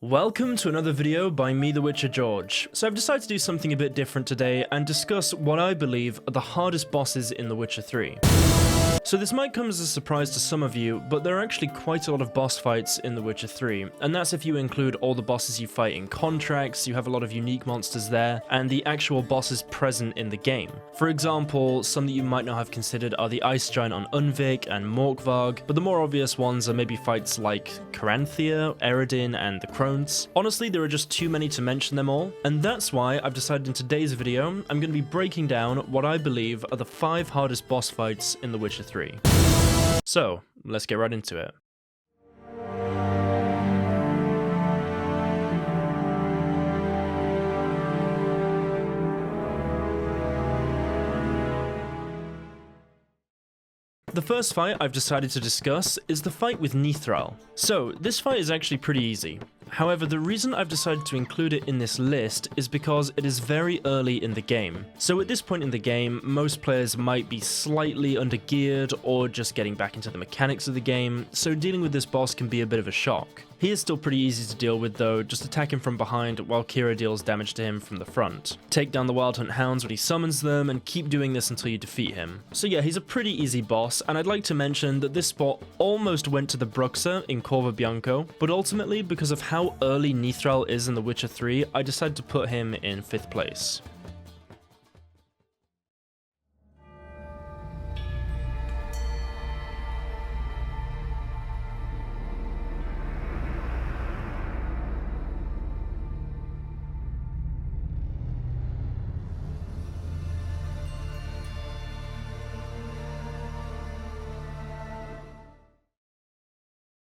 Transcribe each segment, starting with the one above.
Welcome to another video by me, the Witcher George. So I've decided to do something a bit different today and discuss what I believe are the hardest bosses in The Witcher 3. So this might come as a surprise to some of you, but there are actually quite a lot of boss fights in The Witcher 3, and that's if you include all the bosses you fight in contracts. You have a lot of unique monsters there, and the actual bosses present in the game. For example, some that you might not have considered are the Ice Giant on Unvik and Morkvarg, but the more obvious ones are maybe fights like Caranthea, Eredin, and the Crones. Honestly, there are just too many to mention them all, and that's why I've decided in today's video, I'm going to be breaking down what I believe are the 5 hardest boss fights in The Witcher 3. So, let's get right into it. The first fight I've decided to discuss is the fight with Nithral. So, this fight is actually pretty easy. However, the reason I've decided to include it in this list is because it is very early in the game. So at this point in the game, most players might be slightly under-geared or just getting back into the mechanics of the game, so dealing with this boss can be a bit of a shock. He is still pretty easy to deal with though, just attack him from behind while Kira deals damage to him from the front. Take down the Wild Hunt Hounds when he summons them, and keep doing this until you defeat him. So yeah, he's a pretty easy boss, and I'd like to mention that this spot almost went to the Bruxa in Corva Bianco, but ultimately, because of how early Nithral is in The Witcher 3, I decided to put him in 5th place.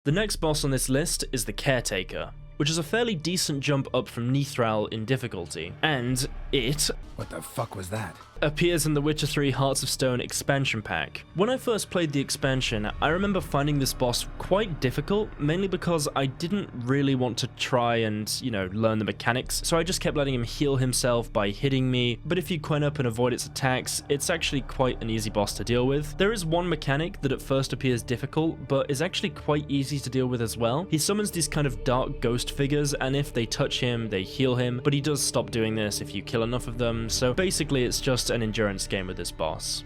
The next boss on this list is the Caretaker, which is a fairly decent jump up from Nithral in difficulty, and it... What the fuck was that? Appears in the Witcher 3 Hearts of Stone expansion pack. When I first played the expansion, I remember finding this boss quite difficult, mainly because I didn't really want to try and, learn the mechanics, so I just kept letting him heal himself by hitting me, but if you quen up and avoid its attacks, it's actually quite an easy boss to deal with. There is one mechanic that at first appears difficult, but is actually quite easy to deal with as well. He summons these kind of dark ghost figures, and if they touch him, they heal him, but he does stop doing this if you kill enough of them, so basically it's just an endurance game with this boss.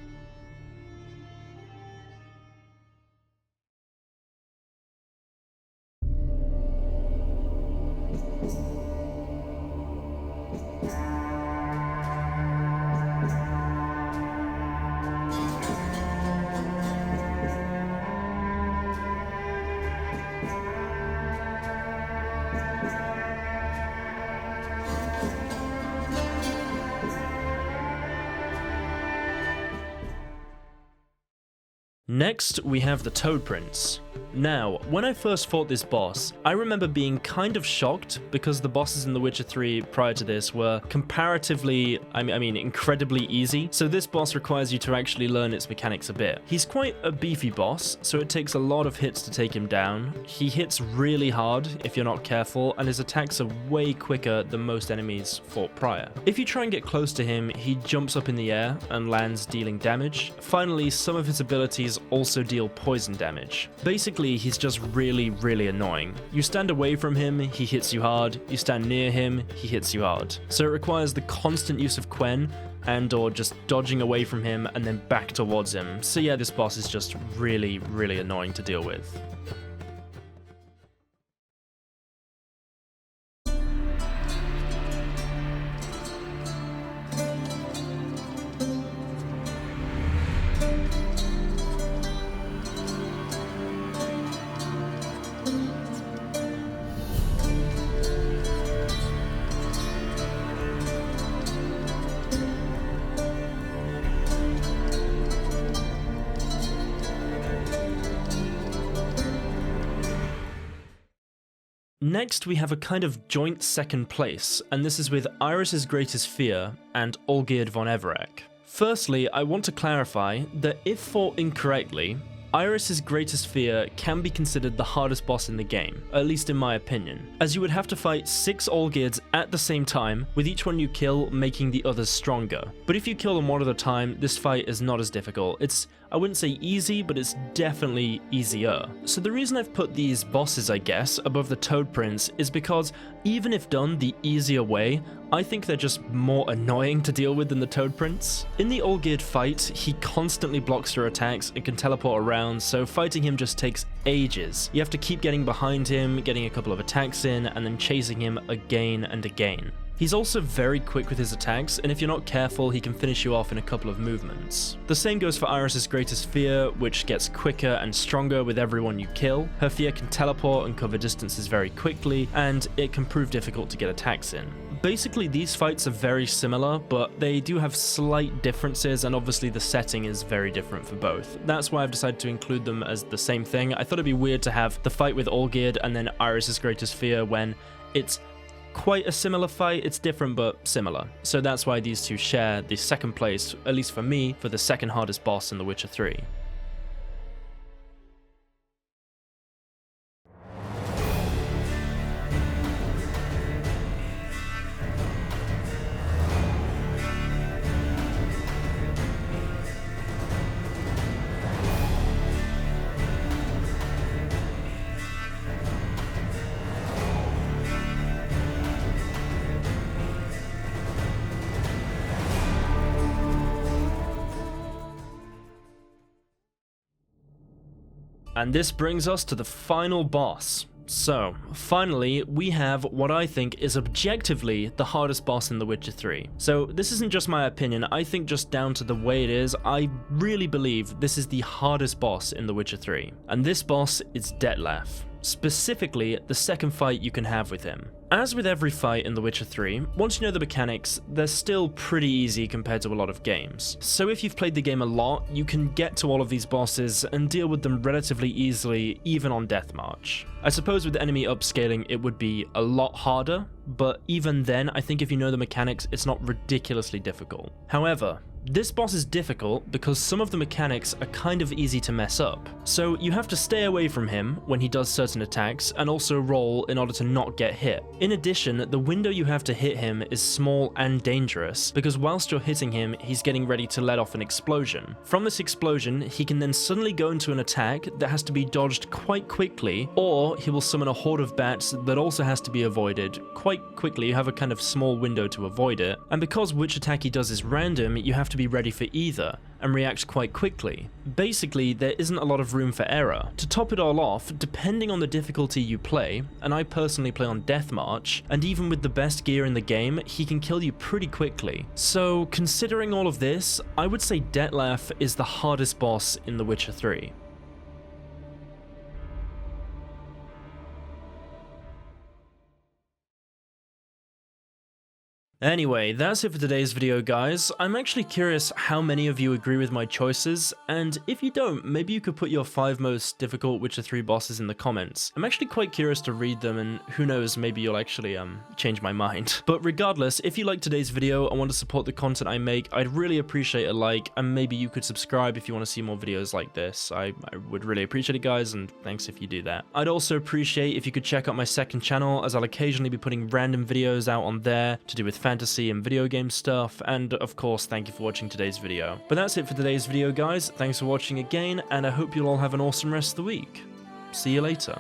Next, we have the Toad Prince. Now, when I first fought this boss, I remember being kind of shocked because the bosses in The Witcher 3 prior to this were comparatively, incredibly easy, so this boss requires you to actually learn its mechanics a bit. He's quite a beefy boss, so it takes a lot of hits to take him down. He hits really hard if you're not careful, and his attacks are way quicker than most enemies fought prior. If you try and get close to him, he jumps up in the air and lands dealing damage. Finally, some of his abilities also deal poison damage. Basically, he's just really annoying. You stand away from him, he hits you hard. You stand near him, he hits you hard. So it requires the constant use of quen and or just dodging away from him and then back towards him. So yeah, this boss is just really annoying to deal with. Next, we have a kind of joint second place, and this is with Iris's Greatest Fear and Olgierd von Everec. Firstly, I want to clarify that if fought incorrectly, Iris's Greatest Fear can be considered the hardest boss in the game, at least in my opinion, as you would have to fight 6 Olgierds at the same time, with each one you kill making the others stronger. But if you kill them one at a time, this fight is not as difficult. It's I wouldn't say easy, but it's definitely easier. So the reason I've put these bosses, I guess, above the Toad Prince is because even if done the easier way, I think they're just more annoying to deal with than the Toad Prince. In the Olgierd fight, he constantly blocks your attacks and can teleport around, so fighting him just takes ages. You have to keep getting behind him, getting a couple of attacks in, and then chasing him again and again. He's also very quick with his attacks, and if you're not careful, he can finish you off in a couple of movements. The same goes for Iris's greatest fear, which gets quicker and stronger with everyone you kill. Her fear can teleport and cover distances very quickly, and it can prove difficult to get attacks in. Basically, these fights are very similar, but they do have slight differences, and obviously the setting is very different for both. That's why I've decided to include them as the same thing. I thought it'd be weird to have the fight with Olgierd and then Iris's greatest fear when it's quite a similar fight. It's different but similar. So that's why these two share the second place, at least for me, for the second hardest boss in The Witcher 3. And this brings us to the final boss. So, finally, we have what I think is objectively the hardest boss in The Witcher 3. So, this isn't just my opinion, I think just down to the way it is, I really believe this is the hardest boss in The Witcher 3. And this boss is Detlef. Specifically, the second fight you can have with him. As with every fight in The Witcher 3, once you know the mechanics, they're still pretty easy compared to a lot of games. So if you've played the game a lot, you can get to all of these bosses and deal with them relatively easily, even on Death March. I suppose with enemy upscaling it would be a lot harder, but even then, I think if you know the mechanics, it's not ridiculously difficult. However, this boss is difficult because some of the mechanics are kind of easy to mess up. So you have to stay away from him when he does certain attacks and also roll in order to not get hit. In addition, the window you have to hit him is small and dangerous because whilst you're hitting him, he's getting ready to let off an explosion. From this explosion, he can then suddenly go into an attack that has to be dodged quite quickly, or he will summon a horde of bats that also has to be avoided quite quickly. You have a kind of small window to avoid it, and because which attack he does is random, you have to be ready for either and react quite quickly. Basically, there isn't a lot of room for error. To top it all off, depending on the difficulty you play, and I personally play on Death March, and even with the best gear in the game, he can kill you pretty quickly. So, considering all of this, I would say Detlef is the hardest boss in The Witcher 3. Anyway, that's it for today's video, guys. I'm actually curious how many of you agree with my choices, and if you don't, maybe you could put your 5 most difficult Witcher 3 bosses in the comments. I'm actually quite curious to read them, and who knows, maybe you'll actually change my mind. But regardless, if you liked today's video and want to support the content I make, I'd really appreciate a like, and maybe you could subscribe if you want to see more videos like this. I would really appreciate it, guys, and thanks if you do that. I'd also appreciate if you could check out my second channel, as I'll occasionally be putting random videos out on there to do with fantasy and video game stuff, and of course thank you for watching today's video. But that's it for today's video, guys. Thanks for watching again, and I hope you'll all have an awesome rest of the week. See you later.